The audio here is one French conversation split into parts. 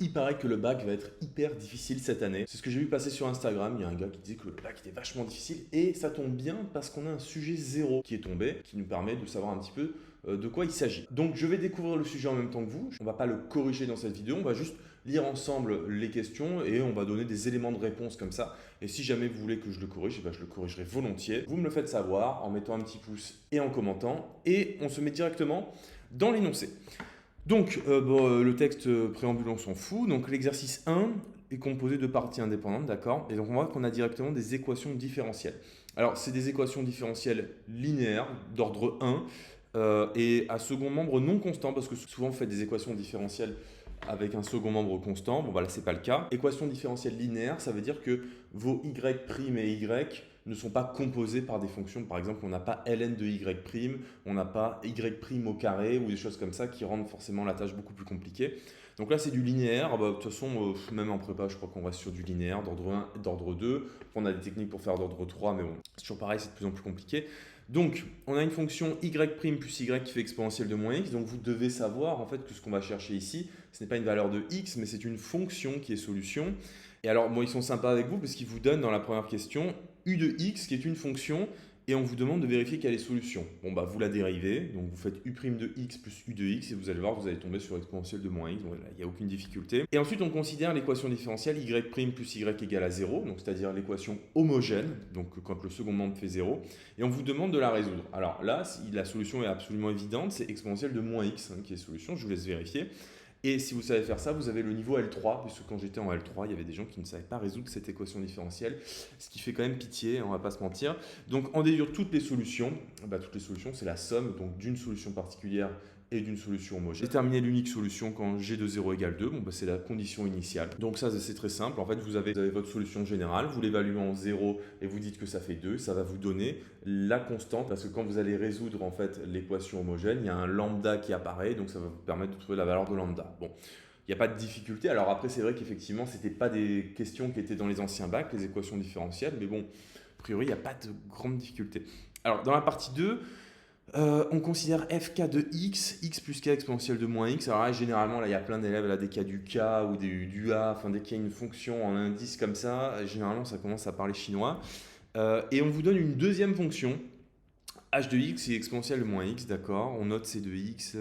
Il paraît que le bac va être hyper difficile cette année. C'est ce que j'ai vu passer sur Instagram. Il y a un gars qui disait que le bac était vachement difficile. Et ça tombe bien parce qu'on a un sujet zéro qui est tombé, qui nous permet de savoir un petit peu de quoi il s'agit. Donc je vais découvrir le sujet en même temps que vous. On va pas le corriger dans cette vidéo, on va juste lire ensemble les questions et on va donner des éléments de réponse comme ça. Et si jamais vous voulez que je le corrige, je le corrigerai volontiers. Vous me le faites savoir en mettant un petit pouce et en commentant. Et on se met directement dans l'énoncé. Donc, le texte préambule, on s'en fout. Donc, l'exercice 1 est composé de parties indépendantes, d'accord? Et donc, on voit qu'on a directement des équations différentielles. Alors, c'est des équations différentielles linéaires d'ordre 1 et à second membre non constant, parce que souvent, vous faites des équations différentielles avec un second membre constant. Bon, là, ce n'est pas le cas. Équation différentielle linéaire, ça veut dire que vos y' et y ne sont pas composés par des fonctions. Par exemple, on n'a pas ln de y', on n'a pas y' au carré ou des choses comme ça qui rendent forcément la tâche beaucoup plus compliquée. Donc là, c'est du linéaire. De toute façon, même en prépa, je crois qu'on reste sur du linéaire d'ordre 1 et d'ordre 2. On a des techniques pour faire d'ordre 3, mais bon, c'est toujours pareil, c'est de plus en plus compliqué. Donc, on a une fonction y' plus y qui fait exponentielle de moins x. Donc, vous devez savoir en fait que ce qu'on va chercher ici, ce n'est pas une valeur de x, mais c'est une fonction qui est solution. Et alors, ils sont sympas avec vous parce qu'ils vous donnent dans la première question u de x qui est une fonction et on vous demande de vérifier quelle est solution. Bon, vous la dérivez, donc vous faites u' de x plus u de x et vous allez voir, vous allez tomber sur exponentielle de moins x, donc il n'y a aucune difficulté. Et ensuite, on considère l'équation différentielle y' plus y égale à 0, donc c'est-à-dire l'équation homogène, donc quand le second membre fait 0, et on vous demande de la résoudre. Alors là, la solution est absolument évidente, c'est exponentielle de moins x qui est solution, je vous laisse vérifier. Et si vous savez faire ça, vous avez le niveau L3, puisque quand j'étais en L3, il y avait des gens qui ne savaient pas résoudre cette équation différentielle, ce qui fait quand même pitié, on ne va pas se mentir. Donc en déduire toutes les solutions, c'est la somme d'une solution particulière et d'une solution homogène. Déterminer l'unique solution quand g de 0 égale 2, c'est la condition initiale. Donc ça, c'est très simple. En fait, vous avez votre solution générale, vous l'évaluez en 0 et vous dites que ça fait 2. Ça va vous donner la constante parce que quand vous allez résoudre en fait l'équation homogène, il y a un lambda qui apparaît, donc ça va vous permettre de trouver la valeur de lambda. Bon. Il n'y a pas de difficulté. Alors après, c'est vrai qu'effectivement, ce n'était pas des questions qui étaient dans les anciens bacs, les équations différentielles, mais bon, a priori, il n'y a pas de grande difficulté. Alors, dans la partie 2, on considère fk de x plus k exponentielle de moins x. Alors là, généralement, il y a plein d'élèves, des cas du k ou du a, enfin, dès qu'il y a une fonction en indice comme ça, généralement, ça commence à parler chinois. Et on vous donne une deuxième fonction, h de x est exponentielle de moins x, d'accord. On note c de x,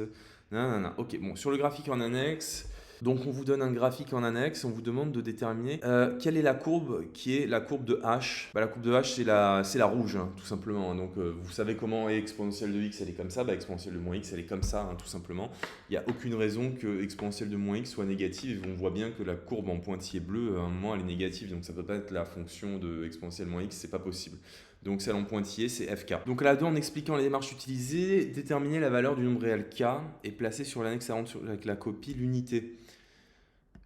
ok, bon, sur le graphique en annexe, donc on vous donne un graphique en annexe, on vous demande de déterminer quelle est la courbe qui est la courbe de h. La courbe de h, c'est la rouge, hein, tout simplement. Donc vous savez comment est exponentielle de x, elle est comme ça. Exponentielle de moins x, elle est comme ça, hein, tout simplement. Il n'y a aucune raison que exponentielle de moins x soit négative. Et on voit bien que la courbe en pointillé bleu, à un moment, elle est négative. Donc ça ne peut pas être la fonction de exponentielle moins x, c'est pas possible. Donc celle en pointillé, c'est fk. Donc là-dedans, en expliquant les démarches utilisées, déterminer la valeur du nombre réel k et placer sur l'annexe 40 avec la copie l'unité.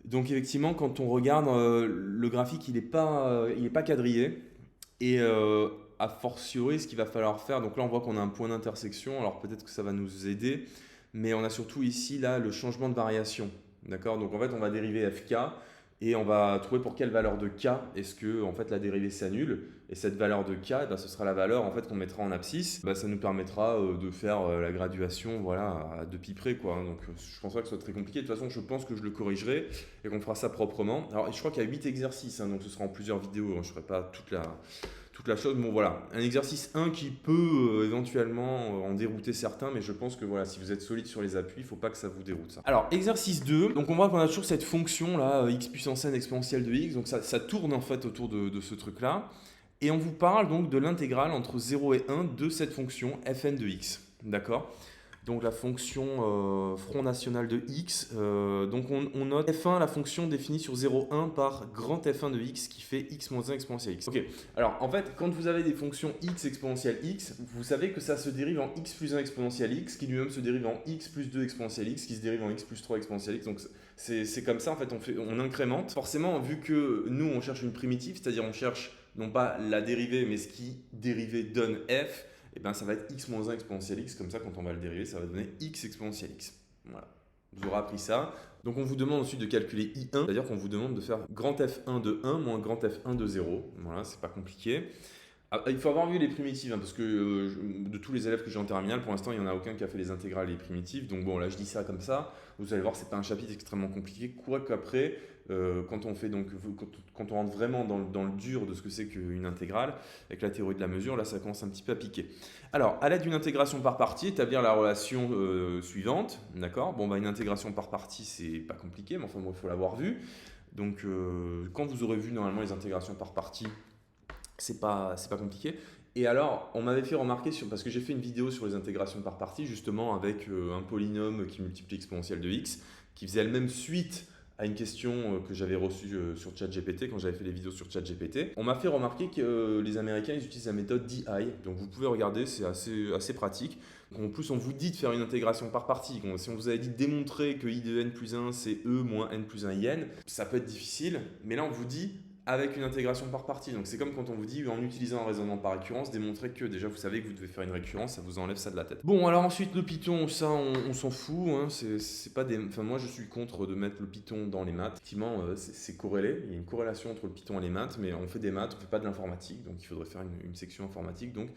Donc effectivement, quand on regarde le graphique, il n'est pas quadrillé. Et a fortiori, ce qu'il va falloir faire, donc là on voit qu'on a un point d'intersection, alors peut-être que ça va nous aider, mais on a surtout ici là le changement de variation. D'accord? Donc en fait, on va dériver fk et on va trouver pour quelle valeur de k est-ce que en fait la dérivée s'annule. Et cette valeur de k, ce sera la valeur en fait qu'on mettra en abscisse. Ça nous permettra de faire la graduation voilà, à 2 pi près, quoi. Donc je pense pas que ce soit très compliqué. De toute façon, je pense que je le corrigerai et qu'on fera ça proprement. Alors je crois qu'il y a 8 exercices, hein, donc ce sera en plusieurs vidéos. Je ne ferai pas toute la chose. Bon voilà, un exercice 1 qui peut éventuellement en dérouter certains, mais je pense que voilà, si vous êtes solide sur les appuis, il ne faut pas que ça vous déroute ça. Alors exercice 2, donc on voit qu'on a toujours cette fonction là, x puissance n exponentielle de x, donc ça tourne en fait autour de ce truc là, et on vous parle donc de l'intégrale entre 0 et 1 de cette fonction fn de x, d'accord? Donc la fonction front national de x, donc on note f1, la fonction définie sur 0,1 par grand f1 de x qui fait x moins 1 exponentielle x. Ok, alors en fait, quand vous avez des fonctions x exponentielle x, vous savez que ça se dérive en x plus 1 exponentielle x, qui lui-même se dérive en x plus 2 exponentielle x, qui se dérive en x plus 3 exponentielle x. Donc c'est comme ça, en fait, on incrémente. Forcément, vu que nous, on cherche une primitive, c'est-à-dire on cherche non pas la dérivée, mais ce qui dérivée donne f, et bien ça va être x moins 1 exponentielle x, comme ça quand on va le dériver, ça va donner x exponentielle x. Voilà, vous aurez appris ça. Donc on vous demande ensuite de calculer I1, c'est-à-dire qu'on vous demande de faire grand F1 de 1 moins grand F1 de 0. Voilà, c'est pas compliqué. Ah, il faut avoir vu les primitives, hein, parce que de tous les élèves que j'ai en terminale, pour l'instant, il n'y en a aucun qui a fait les intégrales et les primitives. Donc bon, là, je dis ça comme ça. Vous allez voir, c'est pas un chapitre extrêmement compliqué. Quoique après, quand on fait donc, quand on rentre vraiment dans le dur de ce que c'est qu'une intégrale, avec la théorie de la mesure, là, ça commence un petit peu à piquer. Alors, à l'aide d'une intégration par partie, établir la relation suivante, d'accord? Bon, bah, une intégration par partie, c'est pas compliqué, mais enfin, bon, il faut l'avoir vu. Donc, quand vous aurez vu normalement les intégrations par partie, c'est pas compliqué. Et alors, on m'avait fait remarquer, parce que j'ai fait une vidéo sur les intégrations par partie, justement avec un polynôme qui multiplie l'exponentielle de x, qui faisait elle-même suite à une question que j'avais reçue sur ChatGPT, quand j'avais fait les vidéos sur ChatGPT. On m'a fait remarquer que les Américains, ils utilisent la méthode DI. Donc vous pouvez regarder, c'est assez pratique. En plus, on vous dit de faire une intégration par partie. Si on vous avait dit de démontrer que i de n plus 1, c'est e moins n plus 1 in, ça peut être difficile. Mais là, on vous dit avec une intégration par partie. Donc c'est comme quand on vous dit en utilisant un raisonnement par récurrence, démontrer que déjà vous savez que vous devez faire une récurrence, ça vous enlève ça de la tête. Bon, alors ensuite le Python, ça on s'en fout, hein, c'est pas des... Enfin moi je suis contre de mettre le Python dans les maths. Effectivement c'est corrélé, il y a une corrélation entre le Python et les maths, mais on fait des maths, on fait pas de l'informatique, donc il faudrait faire une section informatique. Donc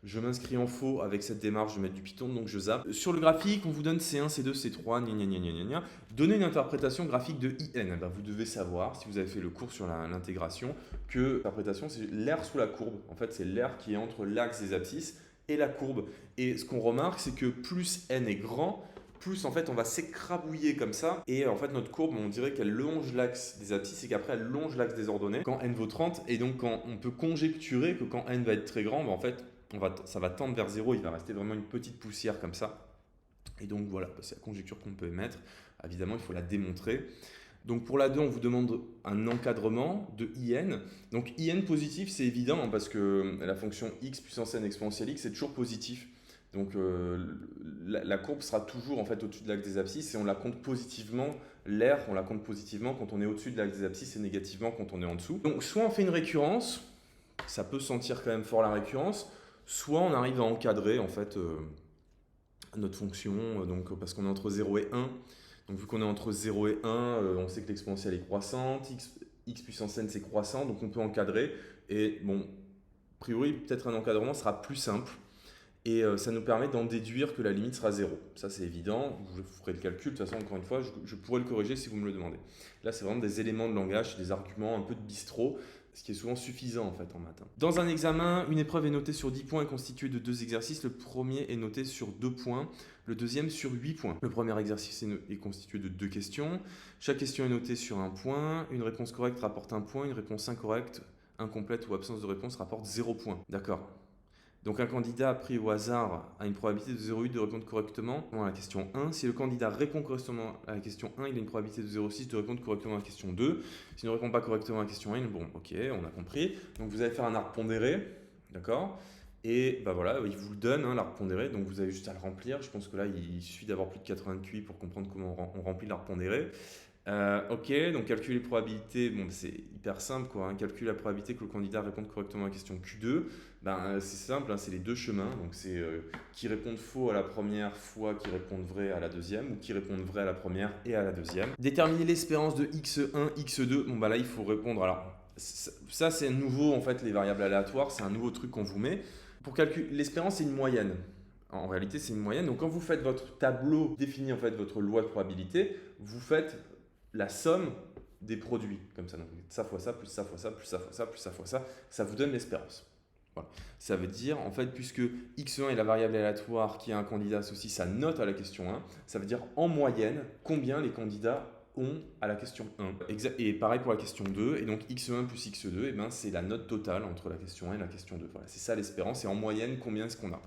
je m'inscris en faux avec cette démarche de mettre du Python, donc je zappe. Sur le graphique, on vous donne C1, C2, C3, gna gna gna gna gna. Donnez une interprétation graphique de IN. Ben, vous devez savoir, si vous avez fait le cours sur l'intégration, que l'interprétation, c'est l'aire sous la courbe. En fait, c'est l'aire qui est entre l'axe des abscisses et la courbe. Et ce qu'on remarque, c'est que plus N est grand, plus en fait on va s'écrabouiller comme ça, et en fait notre courbe on dirait qu'elle longe l'axe des abscisses et qu'après elle longe l'axe des ordonnées quand n vaut 30, et donc quand on peut conjecturer que quand n va être très grand, ben, en fait ça va tendre vers 0, il va rester vraiment une petite poussière comme ça. Et donc voilà, c'est la conjecture qu'on peut émettre. Évidemment, il faut la démontrer. Donc pour la 2, on vous demande un encadrement de IN. Donc IN positif, c'est évident hein, parce que la fonction x puissance n exponentielle x, c'est toujours positif. Donc la courbe sera toujours en fait au-dessus de l'axe des abscisses, et on la compte positivement. L'aire, on la compte positivement quand on est au-dessus de l'axe des abscisses et négativement quand on est en dessous. Donc soit on fait une récurrence, ça peut sentir quand même fort la récurrence, soit on arrive à encadrer en fait notre fonction, donc, parce qu'on est entre 0 et 1. Donc vu qu'on est entre 0 et 1, on sait que l'exponentielle est croissante, x puissance n c'est croissant, donc on peut encadrer. Et bon, a priori, peut-être un encadrement sera plus simple. Et ça nous permet d'en déduire que la limite sera 0. Ça c'est évident, je ferai le calcul, de toute façon encore une fois, je pourrais le corriger si vous me le demandez. Là c'est vraiment des éléments de langage, des arguments, un peu de bistrot, ce qui est souvent suffisant en fait en maths. Dans un examen, une épreuve est notée sur 10 points et constituée de 2 exercices. Le premier est noté sur 2 points, le deuxième sur 8 points. Le premier exercice est constitué de 2 questions. Chaque question est notée sur 1 point. Une réponse correcte rapporte 1 point, une réponse incorrecte, incomplète ou absence de réponse rapporte 0 point. D'accord. Donc un candidat pris au hasard a une probabilité de 0,8 de répondre correctement à la question 1. Si le candidat répond correctement à la question 1, il a une probabilité de 0,6 de répondre correctement à la question 2. S'il ne répond pas correctement à la question 1, bon, ok, on a compris. Donc vous allez faire un arc pondéré, d'accord? Et bah voilà, il vous le donne, hein, l'arc pondéré, donc vous avez juste à le remplir. Je pense que là, il suffit d'avoir plus de 80 QI pour comprendre comment on remplit l'arc pondéré. Ok, donc calculer les probabilités, bon, c'est hyper simple quoi, hein. Calculer la probabilité que le candidat réponde correctement à la question Q2, c'est simple, hein, c'est les deux chemins, donc c'est qui répondent faux à la première fois, qui répondent vrai à la deuxième, ou qui répondent vrai à la première et à la deuxième. Déterminer l'espérance de x1, x2, bon bah là il faut répondre, alors ça c'est nouveau en fait, les variables aléatoires, c'est un nouveau truc qu'on vous met. Pour calculer l'espérance, c'est une moyenne. En réalité, c'est une moyenne. Donc, quand vous faites votre tableau, définit en fait votre loi de probabilité, vous faites la somme des produits, comme ça. Donc, ça fois ça, plus ça fois ça, plus ça fois ça, plus ça fois ça, ça vous donne l'espérance. Voilà. Ça veut dire, en fait, puisque x1 est la variable aléatoire qui a un candidat associe sa note à la question 1, ça veut dire en moyenne combien les candidats ont à la question 1. Et pareil pour la question 2, et donc x1 plus x2, c'est la note totale entre la question 1 et la question 2. Voilà, c'est ça l'espérance, et en moyenne, combien est-ce qu'on a.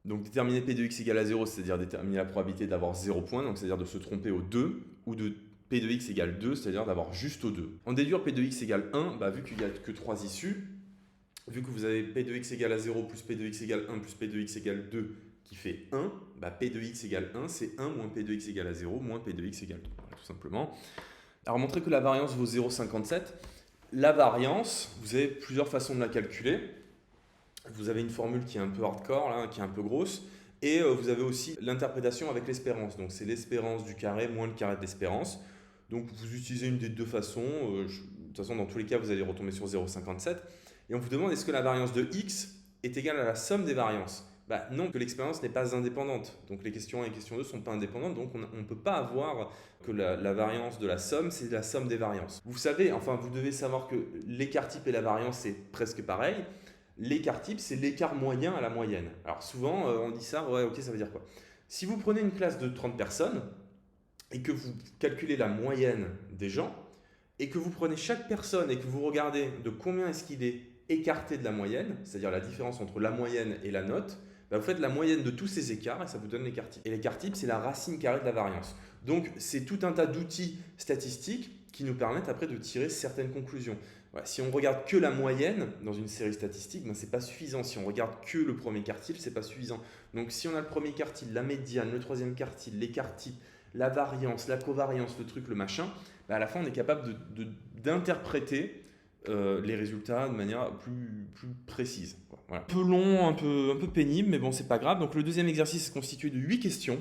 Donc déterminer P de x égale à 0, c'est-à-dire déterminer la probabilité d'avoir 0 point, donc c'est-à-dire de se tromper au 2, ou de P de x égale 2, c'est-à-dire d'avoir juste au 2. En déduire P de x égale 1, vu qu'il n'y a que 3 issues, vu que vous avez P de x égale à 0 plus P de x égale 1 plus P de x égale 2 qui fait 1, P de x égale 1, c'est 1 moins P de x égale à 0 moins P de x égale 2, voilà, tout simplement. Alors montrer que la variance vaut 0,57. La variance, vous avez plusieurs façons de la calculer. Vous avez une formule qui est un peu hardcore, là, qui est un peu grosse, et vous avez aussi l'interprétation avec l'espérance. Donc c'est l'espérance du carré moins le carré de l'espérance. Donc vous utilisez une des deux façons. De toute façon, dans tous les cas, vous allez retomber sur 0,57. Et on vous demande est-ce que la variance de x est égale à la somme des variances? Bah non, que l'expérience n'est pas indépendante. Donc les questions 1 et question 2 ne sont pas indépendantes, donc on ne peut pas avoir que la variance de la somme, c'est la somme des variances. Vous savez, enfin vous devez savoir que l'écart type et la variance, c'est presque pareil. L'écart type, c'est l'écart moyen à la moyenne. Alors souvent, on dit ça, ouais, ok, ça veut dire quoi? Si vous prenez une classe de 30 personnes et que vous calculez la moyenne des gens, et que vous prenez chaque personne et que vous regardez de combien est-ce qu'il est écarté de la moyenne, c'est-à-dire la différence entre la moyenne et la note, bah vous faites la moyenne de tous ces écarts et ça vous donne l'écart type. Et l'écart type, c'est la racine carrée de la variance. Donc, c'est tout un tas d'outils statistiques qui nous permettent après de tirer certaines conclusions. Voilà, si on regarde que la moyenne dans une série statistique, ben, ce n'est pas suffisant. Si on regarde que le premier quartile, ce n'est pas suffisant. Donc, si on a le premier quartile, la médiane, le troisième quartile, l'écart type, la variance, la covariance, le truc, le machin, ben à la fin, on est capable d'interpréter les résultats de manière plus précise. Voilà. Un peu long, un peu pénible, mais bon, c'est pas grave. Donc le deuxième exercice est constitué de 8 questions.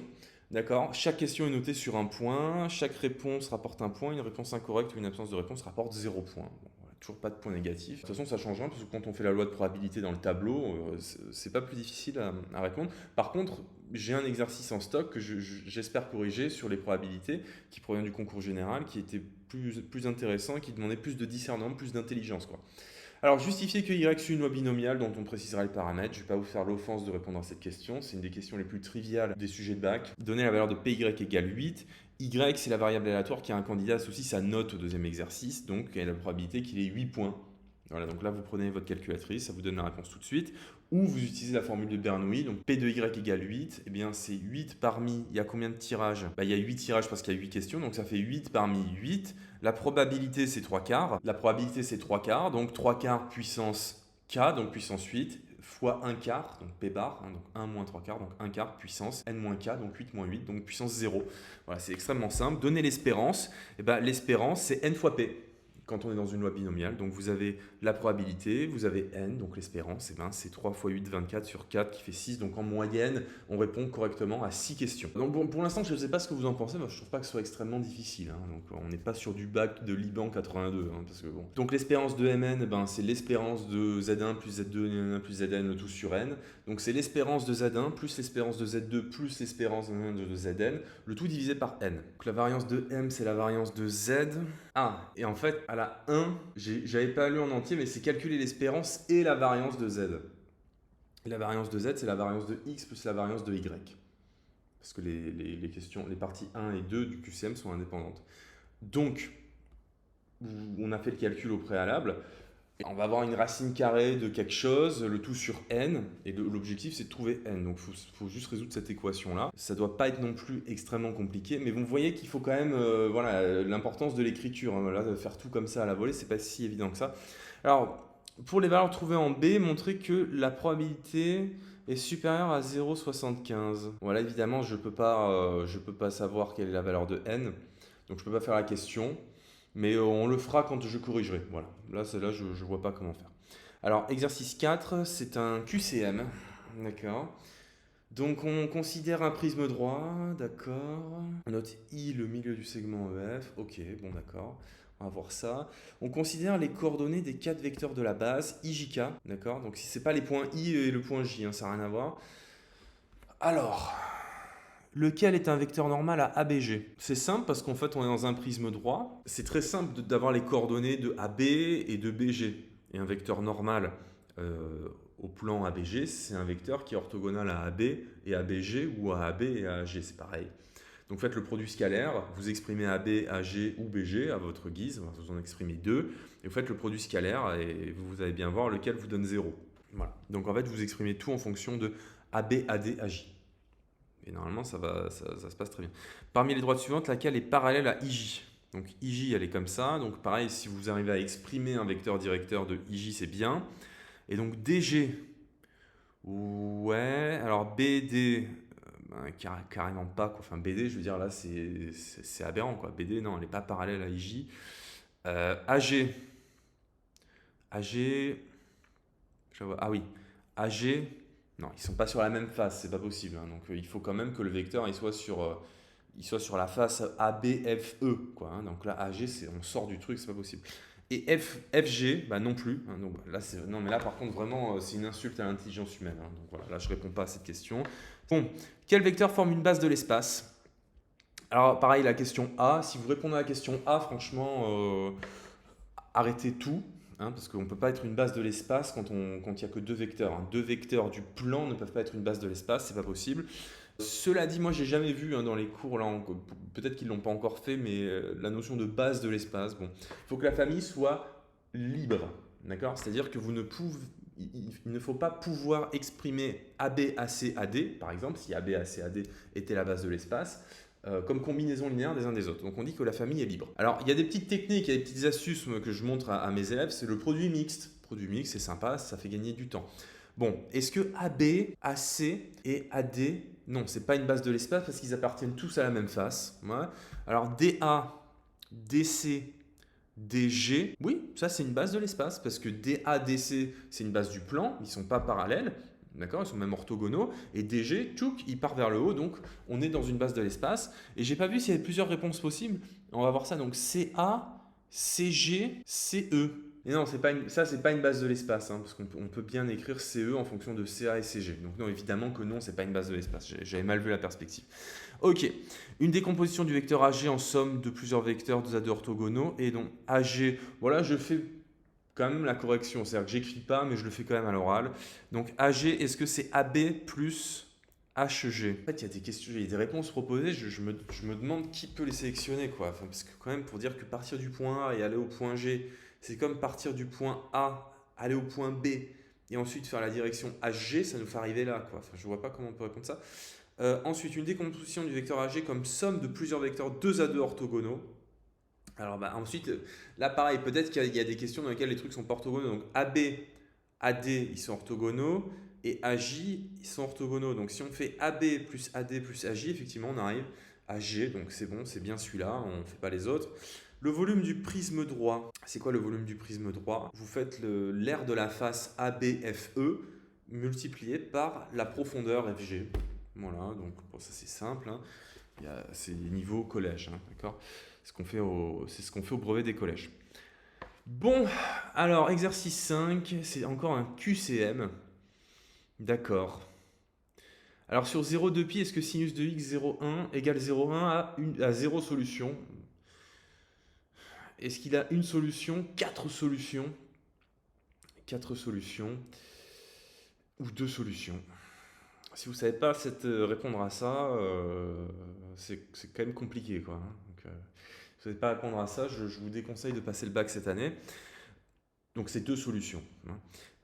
D'accord. Chaque question est notée sur un point. Chaque réponse rapporte un point. Une réponse incorrecte ou une absence de réponse rapporte 0 point. Bon, voilà, toujours pas de point négatif. De toute façon, ça change rien parce que quand on fait la loi de probabilité dans le tableau, c'est pas plus difficile à répondre. Par contre, j'ai un exercice en stock que j'espère corriger sur les probabilités qui provient du concours général, qui était plus intéressant et qui demandait plus de discernement, plus d'intelligence, quoi. Alors, justifier que y suit une loi binomiale dont on précisera les paramètres. Je ne vais pas vous faire l'offense de répondre à cette question. C'est une des questions les plus triviales des sujets de bac. Donner la valeur de py égale 8. Y, c'est la variable aléatoire qui a un candidat associe sa note au deuxième exercice. Donc, il y a la probabilité qu'il ait 8 points. Voilà, donc là, vous prenez votre calculatrice, ça vous donne la réponse tout de suite. Ou vous utilisez la formule de Bernoulli, donc P de Y égale 8, eh bien c'est 8 parmi, il y a combien de tirages? Il y a 8 tirages parce qu'il y a 8 questions, donc ça fait 8 parmi 8. La probabilité c'est 3 quarts, donc 3 quarts puissance K, donc puissance 8, fois 1 quart, donc P bar, donc 1 moins 3 quarts, donc 1 quart puissance N moins K, donc 8 moins 8, donc puissance 0. Voilà, c'est extrêmement simple. Donner l'espérance, l'espérance c'est N fois P. Quand on est dans une loi binomiale, donc vous avez la probabilité, vous avez n, donc l'espérance, c'est 3 fois 8, 24 sur 4 qui fait 6, donc en moyenne, on répond correctement à 6 questions. Donc bon, pour l'instant, je ne sais pas ce que vous en pensez, moi je ne trouve pas que ce soit extrêmement difficile, donc on n'est pas sur du bac de Liban 82, parce que bon. Donc l'espérance de Mn, c'est l'espérance de Z1 plus Z2 plus Zn, le tout sur n, donc c'est l'espérance de Z1 plus l'espérance de Z2 plus l'espérance de Zn, le tout divisé par n. Donc la variance de M, c'est la variance de Z. Ah, et en fait, à la 1, j'avais pas lu en entier, mais c'est calculer l'espérance et la variance de Z. Et la variance de Z, c'est la variance de X plus la variance de Y. Parce que les questions, les parties 1 et 2 du QCM sont indépendantes. Donc, on a fait le calcul au préalable. On va avoir une racine carrée de quelque chose, le tout sur n, et l'objectif c'est de trouver n. Donc il faut juste résoudre cette équation-là. Ça ne doit pas être non plus extrêmement compliqué, mais vous voyez qu'il faut quand même, l'importance de l'écriture. Hein. Là, de faire tout comme ça à la volée, c'est pas si évident que ça. Alors, pour les valeurs trouvées en B, montrez que la probabilité est supérieure à 0,75. Voilà, évidemment, je peux pas savoir quelle est la valeur de n, donc je peux pas faire la question. Mais on le fera quand je corrigerai. Voilà. Là, celle-là, je ne vois pas comment faire. Alors, exercice 4, c'est un QCM. D'accord. Donc, on considère un prisme droit. D'accord. On note I, le milieu du segment EF. Ok, bon, d'accord. On va voir ça. On considère les coordonnées des 4 vecteurs de la base, IJK. D'accord. Donc, si ce n'est pas les points I et le point J, ça n'a rien à voir. Alors... Lequel est un vecteur normal à ABG? C'est simple parce qu'en fait on est dans un prisme droit. C'est très simple d'avoir les coordonnées de AB et de BG. Et un vecteur normal au plan ABG, c'est un vecteur qui est orthogonal à AB et à BG ou à AB et à AG, c'est pareil. Donc faites le produit scalaire, vous exprimez AB, AG ou BG à votre guise, vous en exprimez deux, et vous faites le produit scalaire et vous allez bien voir lequel vous donne 0. Voilà. Donc en fait vous exprimez tout en fonction de AB, AD, AJ. Et normalement, ça se passe très bien. Parmi les droites suivantes, laquelle est parallèle à IJ? Donc IJ, elle est comme ça. Donc pareil, si vous arrivez à exprimer un vecteur directeur de IJ, c'est bien. Et donc DG, ouais. Alors BD, carrément pas, quoi. Enfin BD, je veux dire, là, c'est aberrant, quoi. BD, non, elle n'est pas parallèle à IJ. AG, ah oui, AG... Non, ils ne sont pas sur la même face, c'est pas possible. Hein. Donc il faut quand même que le vecteur il soit sur la face ABFE. Quoi, hein. Donc là, AG, on sort du truc, c'est pas possible. Et FG, bah non plus. Hein, donc là, non, mais là, par contre, vraiment, c'est une insulte à l'intelligence humaine. Hein, donc voilà, là, je ne réponds pas à cette question. Bon, quel vecteur forme une base de l'espace? Alors, pareil, la question A. Si vous répondez à la question A, franchement, arrêtez tout. Hein, parce qu'on ne peut pas être une base de l'espace quand il n'y a que deux vecteurs. Hein. Deux vecteurs du plan ne peuvent pas être une base de l'espace, c'est pas possible. Cela dit, moi j'ai jamais vu dans les cours, là, peut-être qu'ils ne l'ont pas encore fait, mais la notion de base de l'espace, bon, il faut que la famille soit libre, d'accord? C'est-à-dire que il ne faut pas pouvoir exprimer AB, AC, AD, par exemple, si AB, AC, AD était la base de l'espace, comme combinaison linéaire des uns des autres. Donc on dit que la famille est libre. Alors il y a des petites techniques, il y a des petites astuces que je montre à mes élèves, c'est le produit mixte. Le produit mixte, c'est sympa, ça fait gagner du temps. Bon, est-ce que AB, AC et AD, non, c'est pas une base de l'espace parce qu'ils appartiennent tous à la même face. Ouais. Alors DA, DC, DG, oui, ça c'est une base de l'espace parce que DA, DC, c'est une base du plan, ils sont pas parallèles. D'accord, ils sont même orthogonaux. Et DG, tchouk, il part vers le haut, donc on est dans une base de l'espace. Et j'ai pas vu s'il y avait plusieurs réponses possibles. On va voir ça. Donc CA, CG, CE. Et non, ça, c'est pas une base de l'espace, hein, parce qu'on peut bien écrire CE en fonction de CA et CG. Donc non, évidemment que non, c'est pas une base de l'espace. J'avais mal vu la perspective. Ok, une décomposition du vecteur AG en somme de plusieurs vecteurs 2 à 2 orthogonaux. Et donc AG, voilà, je fais quand même la correction. C'est-à-dire que j'écris pas, mais je le fais quand même à l'oral. Donc AG, est-ce que c'est AB plus HG? En fait, il y a des questions, il y a des réponses proposées. Je me demande qui peut les sélectionner, quoi. Enfin, parce que quand même, pour dire que partir du point A et aller au point G, c'est comme partir du point A, aller au point B et ensuite faire la direction HG, ça nous fait arriver là, quoi. Enfin, je vois pas comment on peut répondre ça. Ensuite, une décomposition du vecteur AG comme somme de plusieurs vecteurs 2 à 2 orthogonaux. Alors bah, ensuite, là pareil, peut-être qu'il y a des questions dans lesquelles les trucs sont pas orthogonaux. Donc AB, AD, ils sont orthogonaux. Et AJ, ils sont orthogonaux. Donc si on fait AB plus AD plus AJ, effectivement, on arrive à G. Donc c'est bon, c'est bien celui-là, on ne fait pas les autres. Le volume du prisme droit. C'est quoi le volume du prisme droit? Vous faites l'aire de la face ABFE multiplié par la profondeur FG. Voilà, donc bon, ça c'est simple. Hein. C'est niveau collège, hein, d'accord? C'est ce qu'on fait au brevet des collèges. Bon, alors exercice 5, c'est encore un QCM. D'accord. Alors sur 0,2π, est-ce que sinus de x 0,1 égale 0,1 à 0 solution? Est-ce qu'il a une solution, 4 solutions? 4 solutions ou 2 solutions? Si vous ne savez pas répondre à ça, c'est quand même compliqué, quoi. Donc, si vous ne savez pas répondre à ça, je vous déconseille de passer le bac cette année. Donc c'est 2 solutions.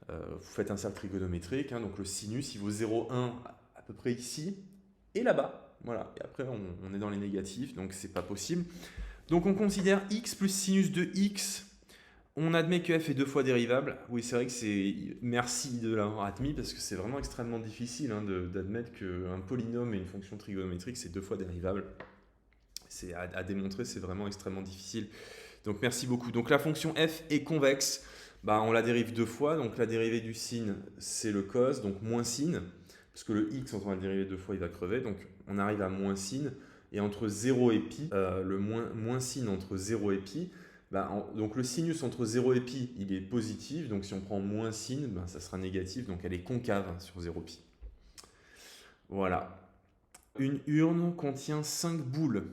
Vous faites un cercle trigonométrique, hein, donc le sinus il vaut 0,1 à peu près ici et là-bas. Voilà. Et après on est dans les négatifs, donc c'est pas possible. Donc on considère x plus sinus de x. On admet que f est 2 fois dérivable. Oui, c'est vrai que c'est... Merci de l'avoir admis parce que c'est vraiment extrêmement difficile hein, d'admettre qu'un polynôme et une fonction trigonométrique, c'est 2 fois dérivable. C'est à démontrer, c'est vraiment extrêmement difficile. Donc merci beaucoup. Donc la fonction f est convexe. Bah, on la dérive 2 fois. Donc la dérivée du sin, c'est le cos, donc moins sin. Parce que le x, quand on va le dériver 2 fois, il va crever. Donc on arrive à moins sin. Et entre 0 et pi, le moins sin entre 0 et pi, donc le sinus entre 0 et pi, il est positif. Donc si on prend moins sin, ça sera négatif. Donc elle est concave sur 0 pi. Voilà. Une urne contient 5 boules.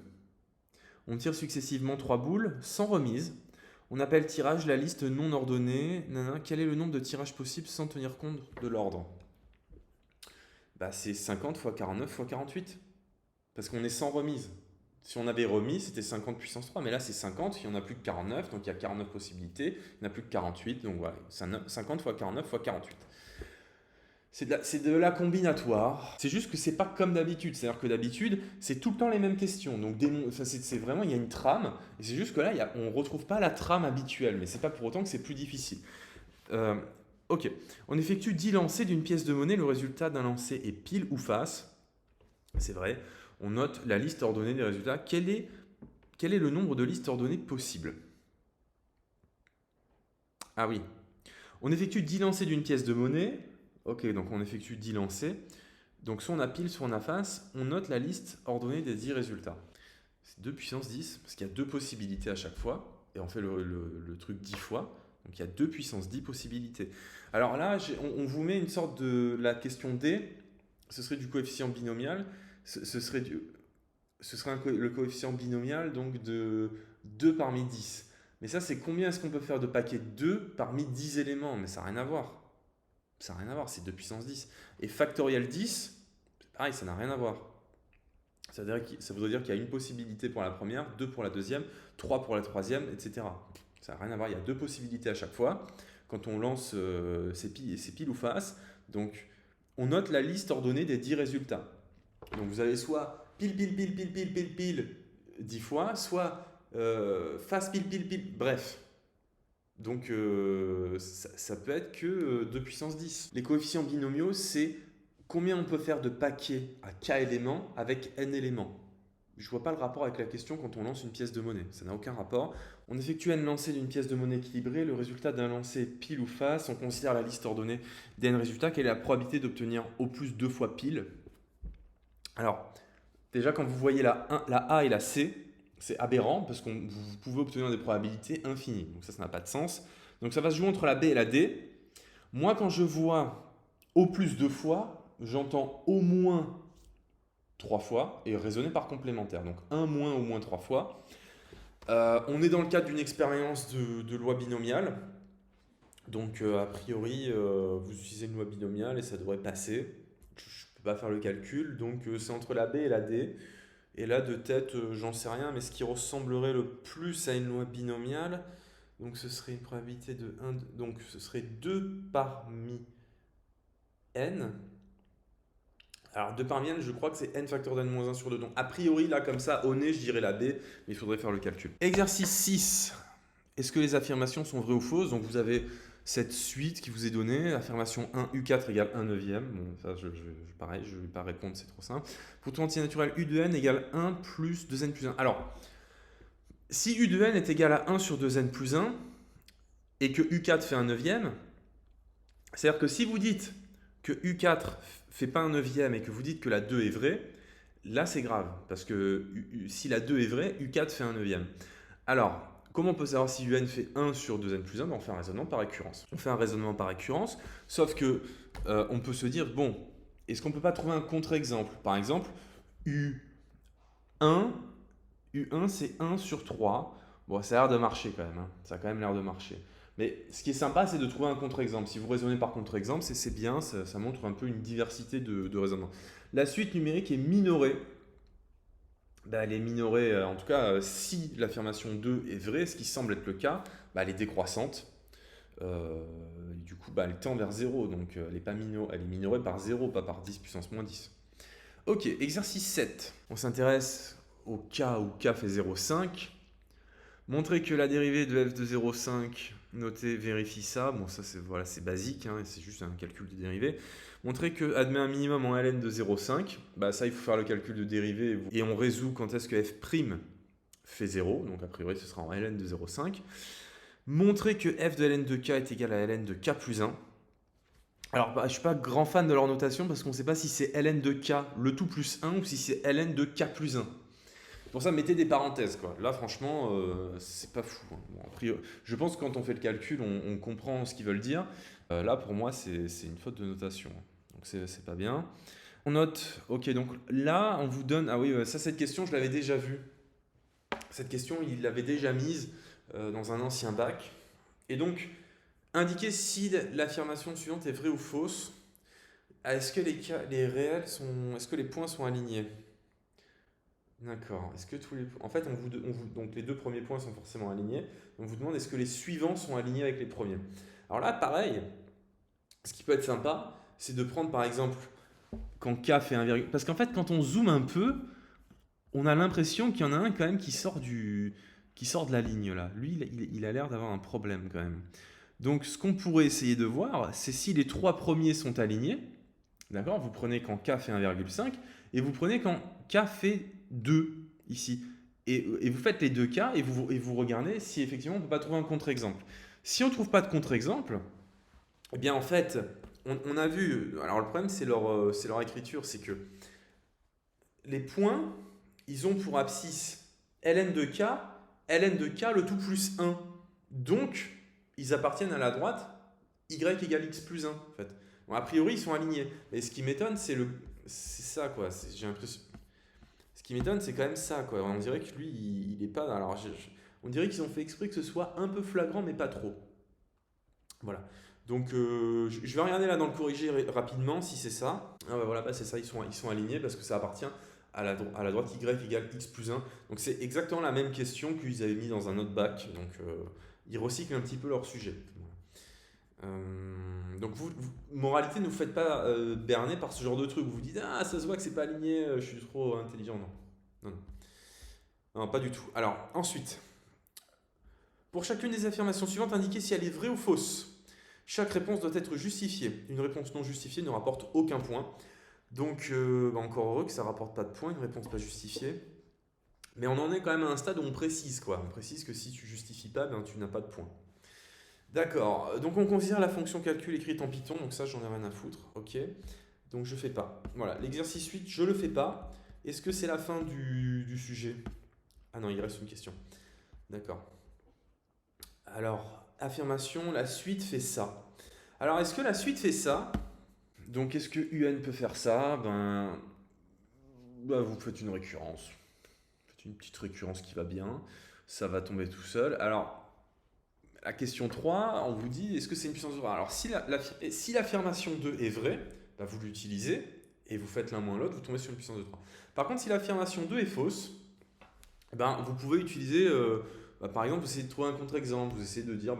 On tire successivement 3 boules sans remise. On appelle tirage la liste non ordonnée. Quel est le nombre de tirages possibles sans tenir compte de l'ordre? C'est 50 fois 49 fois 48. Parce qu'on est sans remise. Si on avait remis, c'était 50 puissance 3, mais là c'est 50, il n'y en a plus que 49, donc il y a 49 possibilités, il n'y en a plus que 48, donc voilà, 50 fois 49 fois 48. C'est de la combinatoire, c'est juste que c'est pas comme d'habitude, c'est-à-dire que d'habitude, c'est tout le temps les mêmes questions, donc c'est vraiment, il y a une trame, et c'est juste que là, on ne retrouve pas la trame habituelle, mais c'est pas pour autant que c'est plus difficile. Ok, on effectue 10 lancers d'une pièce de monnaie, le résultat d'un lancer est pile ou face, c'est vrai. On note la liste ordonnée des résultats. Quel est le nombre de listes ordonnées possibles? Ah oui. On effectue 10 lancers d'une pièce de monnaie. Ok, donc on effectue 10 lancers. Donc soit on a pile, soit on a face. On note la liste ordonnée des 10 résultats. C'est 2 puissance 10, parce qu'il y a 2 possibilités à chaque fois. et on fait le truc 10 fois. Donc il y a 2 puissance 10 possibilités. Alors là, on vous met une sorte de la question D, ce serait du coefficient binomial, ce serait le coefficient binomial donc de 2 parmi 10. Mais ça, c'est combien est-ce qu'on peut faire de paquets 2 parmi 10 éléments? Mais ça n'a rien à voir. Ça n'a rien à voir, c'est 2 puissance 10. Et factoriel 10, pareil, ça n'a rien à voir. Ça voudrait dire qu'il y a une possibilité pour la première, 2 pour la deuxième, 3 pour la troisième, etc. Ça n'a rien à voir, il y a 2 possibilités à chaque fois. Quand on lance c'est pile ou face. Donc, on note la liste ordonnée des 10 résultats. Donc, vous avez soit pile, 10 fois, soit face, pile, bref. Donc, ça peut être que 2 puissance 10. Les coefficients binomiaux, c'est combien on peut faire de paquets à k éléments avec n éléments. Je ne vois pas le rapport avec la question quand on lance une pièce de monnaie. Ça n'a aucun rapport. On effectue n lancers d'une pièce de monnaie équilibrée. Le résultat d'un lancer pile ou face. On considère la liste ordonnée des n résultats. Quelle est la probabilité d'obtenir au plus 2 fois pile? Alors, déjà, quand vous voyez la A et la C, c'est aberrant parce que vous pouvez obtenir des probabilités infinies. Donc ça n'a pas de sens. Donc ça va se jouer entre la B et la D. Moi, quand je vois au plus 2 fois, j'entends au moins 3 fois et raisonner par complémentaire. Donc 1 moins au moins 3 fois. On est dans le cadre d'une expérience de loi binomiale. Donc a priori, vous utilisez une loi binomiale et ça devrait passer. Je ne peux pas faire le calcul. Donc c'est entre la B et la D. Et là, de tête, j'en sais rien, mais ce qui ressemblerait le plus à une loi binomiale, donc ce serait une probabilité de 1, donc ce serait 2 parmi n. Alors 2 parmi n, je crois que c'est n facteur d'n moins 1 sur 2. Donc a priori, là, comme ça, au nez, je dirais la B, mais il faudrait faire le calcul. Exercice 6. Est-ce que les affirmations sont vraies ou fausses? Donc vous avez cette suite qui vous est donnée, affirmation 1, U4 égale 1 neuvième. Bon, ça, pareil, je ne vais pas répondre, c'est trop simple. Pour tout entier naturel, U de n égale 1 plus 2n plus 1. Alors, si U de n est égal à 1 sur 2n plus 1, et que U4 fait 1 neuvième, c'est-à-dire que si vous dites que U4 fait pas 1 neuvième et que vous dites que la 2 est vraie, là c'est grave, parce que si la 2 est vraie, U4 fait 1 neuvième. Alors, comment on peut savoir si UN fait 1 sur 2n plus 1? On fait un raisonnement par récurrence. On fait un raisonnement par récurrence, sauf que on peut se dire, bon, est-ce qu'on ne peut pas trouver un contre-exemple? Par exemple, U1 c'est 1 sur 3. Bon, ça a l'air de marcher quand même. Hein. Ça a quand même l'air de marcher. Mais ce qui est sympa, c'est de trouver un contre-exemple. Si vous raisonnez par contre-exemple, c'est bien, ça montre un peu une diversité de raisonnement. La suite numérique est minorée. Elle est minorée, en tout cas, si l'affirmation 2 est vraie, ce qui semble être le cas, elle est décroissante. Du coup, elle tend vers 0, donc elle est minorée par 0, pas par 10 puissance moins 10. Ok, exercice 7. On s'intéresse au cas où k fait 0,5. Montrer que la dérivée de f de 0,5, notez, vérifie ça. Bon, ça c'est basique, hein, c'est juste un calcul de dérivée. Montrer que admet un minimum en ln de 0,5. Ça, il faut faire le calcul de dérivée et on résout quand est-ce que f' fait 0. Donc a priori, ce sera en ln de 0,5. Montrer que f de ln de k est égal à ln de k plus 1. Alors, je ne suis pas grand fan de leur notation parce qu'on ne sait pas si c'est ln de k le tout plus 1 ou si c'est ln de k plus 1. Pour ça, mettez des parenthèses, quoi. Là, franchement, c'est pas fou. Hein. Bon, après, je pense que quand on fait le calcul, on comprend ce qu'ils veulent dire. Là, pour moi, c'est une faute de notation. Donc, c'est pas bien. On note, ok, donc là, on vous donne... Ah oui, ça, cette question, je l'avais déjà vue. Cette question, il l'avait déjà mise dans un ancien bac. Et donc, indiquer si l'affirmation suivante est vraie ou fausse. Est-ce que les réels sont... Est-ce que les points sont alignés? D'accord. Est-ce que tous les... En fait, donc les 2 premiers points sont forcément alignés. On vous demande est-ce que les suivants sont alignés avec les premiers. Alors là, pareil, ce qui peut être sympa, c'est de prendre par exemple quand k fait 1, parce qu'en fait, quand on zoome un peu, on a l'impression qu'il y en a un quand même qui sort de la ligne là. Lui, il a l'air d'avoir un problème quand même. Donc, ce qu'on pourrait essayer de voir, c'est si les 3 premiers sont alignés. D'accord? Vous prenez quand k fait 1,5 et vous prenez quand k fait 2 ici. Et vous faites les 2 cas et vous regardez si effectivement on ne peut pas trouver un contre-exemple. Si on ne trouve pas de contre-exemple, eh bien en fait, on a vu... Alors le problème, c'est leur écriture, c'est que les points, ils ont pour abscisse ln de k ln de k le tout plus 1. Donc, ils appartiennent à la droite y égale x plus 1, en fait. Bon, a priori, ils sont alignés. Mais ce qui m'étonne, c'est ça, quoi. J'ai l'impression... Ce qui m'étonne, c'est quand même ça, quoi. On dirait que lui, il est pas... Alors, on dirait qu'ils ont fait exprès que ce soit un peu flagrant, mais pas trop. Voilà. Donc, je vais regarder là dans le corrigé rapidement si c'est ça. Ah bah voilà, bah c'est ça, ils sont alignés parce que ça appartient à la droite y égale x plus 1. Donc, c'est exactement la même question qu'ils avaient mis dans un autre bac. Donc, ils recyclent un petit peu leur sujet. Donc, moralité, ne vous faites pas berner par ce genre de truc. Vous vous dites, ah, ça se voit que c'est pas aligné, je suis trop intelligent. Non. Non, pas du tout. Alors, ensuite, pour chacune des affirmations suivantes, indiquez si elle est vraie ou fausse. Chaque réponse doit être justifiée. Une réponse non justifiée ne rapporte aucun point. Donc, encore heureux que ça ne rapporte pas de points, une réponse pas justifiée. Mais on en est quand même à un stade où on précise, quoi. On précise que si tu justifies pas, ben, tu n'as pas de points. D'accord. Donc, on considère la fonction calcul écrite en Python. Donc ça, j'en ai rien à foutre. Ok. Donc, je fais pas. Voilà. L'exercice 8, je le fais pas. Est-ce que c'est la fin du sujet? Ah non, il reste une question. D'accord. Alors, affirmation, la suite fait ça. Alors, est-ce que la suite fait ça? Donc, est-ce que UN peut faire ça? Vous faites une récurrence. Vous faites une petite récurrence qui va bien. Ça va tomber tout seul. Alors, la question 3, on vous dit, est-ce que c'est une puissance de 3? Alors, si l'affirmation 2 est vraie, vous l'utilisez et vous faites l'un moins l'autre, vous tombez sur une puissance de 3. Par contre, si l'affirmation 2 est fausse, vous pouvez utiliser... par exemple, vous essayez de trouver un contre-exemple, vous essayez de dire,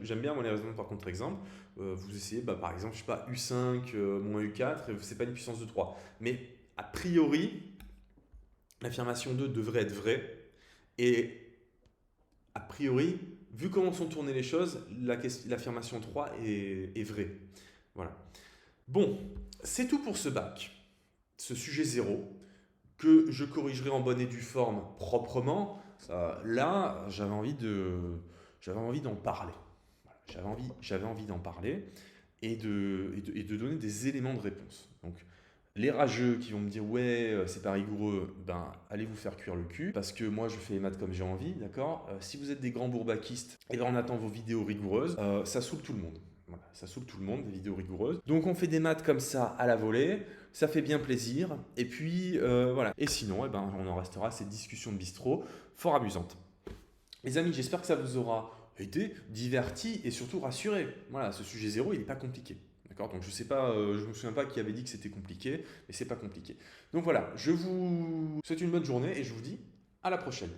j'aime bien moi, les raisonnements par contre-exemple, vous essayez par exemple, je sais pas, U5 moins U4, et c'est pas une puissance de 3. Mais a priori, l'affirmation 2 devrait être vraie, et a priori, vu comment sont tournées les choses, l'affirmation 3 est vraie. Voilà. Bon, c'est tout pour ce bac, ce sujet 0, que je corrigerai en bonne et due forme proprement. Là, j'avais envie d'en parler. Voilà, j'avais envie d'en parler et de donner des éléments de réponse. Donc, les rageux qui vont me dire ouais, c'est pas rigoureux, allez vous faire cuire le cul parce que moi je fais les maths comme j'ai envie, d'accord. Si vous êtes des grands bourbaquistes, on attend vos vidéos rigoureuses. Ça saoule tout le monde. Voilà, ça saoule tout le monde, des vidéos rigoureuses. Donc on fait des maths comme ça à la volée, ça fait bien plaisir. Et puis voilà. Et sinon, on en restera à cette discussion de bistrot fort amusante. Les amis, j'espère que ça vous aura été diverti et surtout rassuré. Voilà, ce sujet 0, il n'est pas compliqué. D'accord. Donc je sais pas, je me souviens pas qui avait dit que c'était compliqué, mais c'est pas compliqué. Donc voilà, je vous souhaite une bonne journée et je vous dis à la prochaine.